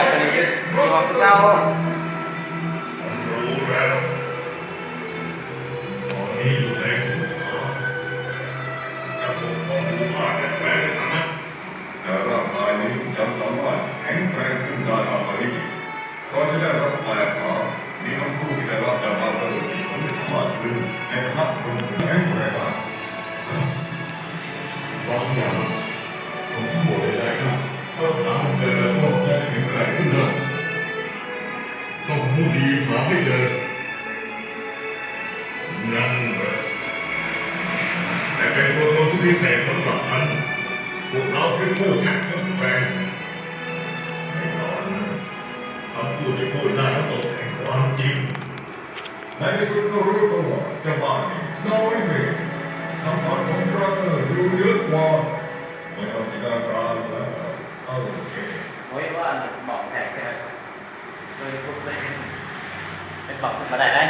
บไปเลยอยู่ของเรา รู้แล้วตอนนี้อยู่ในหัวจะปกป้องผู้ฆ่าแต่แฝงฐานะแต่ร่างกายนี้ยังสามารถแข็งแกร่งขึ้นได้มากกว่านี้ก่อนจะได้รับแปลมามีคำพูดที่ได้รับจากมาตรฐานของสมาชิกในคณะคนแข็งแกร่งบางอย่างผมโหดใจครับถ้าหาเจอแล้วก็จะแข็งแกร่งขึ้นได้ต้องผู้ดีหาไม่เจอนั่นแหละแต่เป็นตัวตนที่พิเศษสำหรับฉันพวกเราเป็นผู้แข็งแกร่งแน่นอนคำพูดที่พูดได้ก็ตกแห่งความจริงในที่สุดก็รู้ตัวว่าจะบ้านี่น้อยเหตุคำสอนของพระเจ้าอยู่เยอะกว่าไม่เอาจินตนาการแล้วโอเค โอ้ยว่าบอกแผลใช่ไหมเลยพูดเลยเป็นบอกมาได้ไหม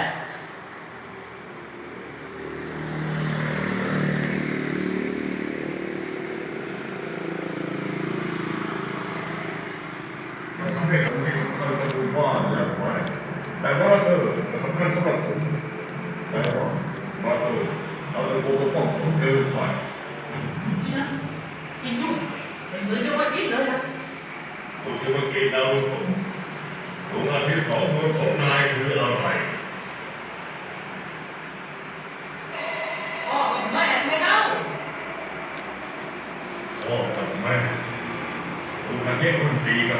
มันทำให้เราไม่ต้องดูว่าอย่างไรแต่ว่าสำคัญสำหรับผมแต่ว่าเราเป็นผู้ปกป้องของเดิมไป จริงนะจริงด้วยเป็นเหมือนกับว่าจริงเลยนะ ผมจะมากินดาวผมดวงอาทิตย์ของมือของนายคืออะไร พ่อกับแม่ไม่เล่า พ่อกับแม่ดวงอาทิตย์มันดีกับ